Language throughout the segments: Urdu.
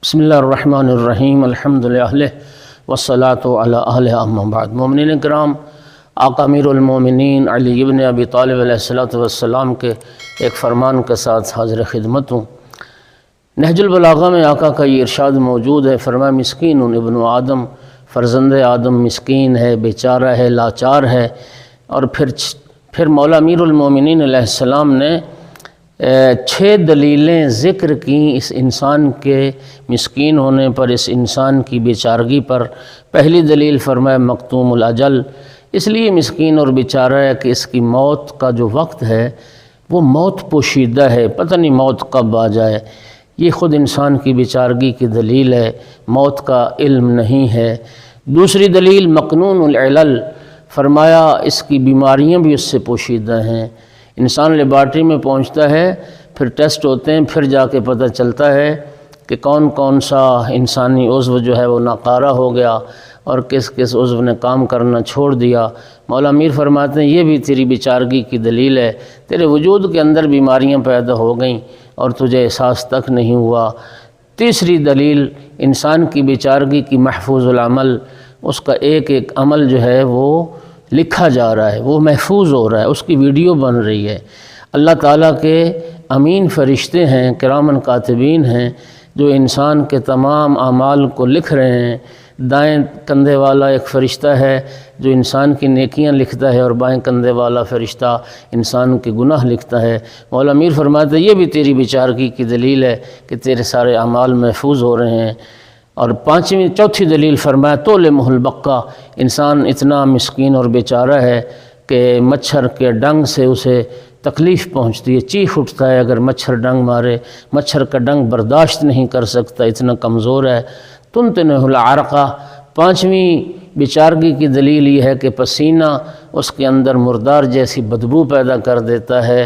بسم اللہ الرحمن الرحیم الحمد للہ والصلاۃ علی اہلہ اما بعد۔ مومنین کرام، آقا امیر المومنین علی ابن ابی طالب علیہ السلام کے ایک فرمان کے ساتھ حاضر خدمت ہوں۔ نہج البلاغہ میں آقا کا یہ ارشاد موجود ہے، فرمایا مسکین ابن آدم، فرزند آدم مسکین ہے، بیچارہ ہے، لاچار ہے۔ اور پھر مولا امیر المومنین علیہ السلام نے 6 دلیلیں ذکر کیں اس انسان کے مسکین ہونے پر، اس انسان کی بیچارگی پر۔ پہلی دلیل فرمایا مقتوم الاجل، اس لیے مسکین اور بیچارہ ہے کہ اس کی موت کا جو وقت ہے وہ موت پوشیدہ ہے، پتہ نہیں موت کب آ جائے۔ یہ خود انسان کی بیچارگی کی دلیل ہے، موت کا علم نہیں ہے۔ دوسری دلیل مقنون العلل، فرمایا اس کی بیماریاں بھی اس سے پوشیدہ ہیں۔ انسان لیبارٹری میں پہنچتا ہے، پھر ٹیسٹ ہوتے ہیں، پھر جا کے پتہ چلتا ہے کہ کون کون سا انسانی عضو جو ہے وہ ناکارہ ہو گیا اور کس کس عضو نے کام کرنا چھوڑ دیا۔ مولا امیر فرماتے ہیں یہ بھی تیری بیچارگی کی دلیل ہے، تیرے وجود کے اندر بیماریاں پیدا ہو گئیں اور تجھے احساس تک نہیں ہوا۔ تیسری دلیل انسان کی بیچارگی کی محفوظ العمل، اس کا ایک ایک عمل جو ہے وہ لکھا جا رہا ہے، وہ محفوظ ہو رہا ہے، اس کی ویڈیو بن رہی ہے۔ اللہ تعالیٰ کے امین فرشتے ہیں، کرامن کاتبین ہیں، جو انسان کے تمام اعمال کو لکھ رہے ہیں۔ دائیں کندھے والا ایک فرشتہ ہے جو انسان کی نیکیاں لکھتا ہے، اور بائیں کندھے والا فرشتہ انسان کے گناہ لکھتا ہے۔ مولا امیر فرماتے ہیں یہ بھی تیری بیچارگی کی دلیل ہے کہ تیرے سارے اعمال محفوظ ہو رہے ہیں۔ اور چوتھی دلیل فرمایا تولمہ البقا، انسان اتنا مسکین اور بیچارہ ہے کہ مچھر کے ڈنگ سے اسے تکلیف پہنچتی ہے، چیخ اٹھتا ہے اگر مچھر ڈنگ مارے، مچھر کا ڈنگ برداشت نہیں کر سکتا، اتنا کمزور ہے۔ تنتنہ العرقہ، 5ویں بیچارگی کی دلیل یہ ہے کہ پسینہ اس کے اندر مردار جیسی بدبو پیدا کر دیتا ہے۔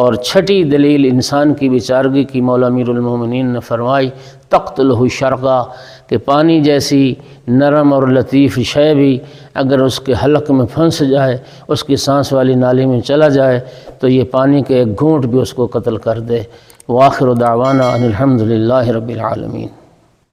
اور 6ٹھی دلیل انسان کی بیچارگی کی مولا امیر المومنین نے فرمائی تقتلہ الشرقہ، کہ پانی جیسی نرم اور لطیف شے بھی اگر اس کے حلق میں پھنس جائے، اس کی سانس والی نالی میں چلا جائے تو یہ پانی کے ایک گھونٹ بھی اس کو قتل کر دے۔ وآخر دعوانا ان الحمد للہ رب العالمین۔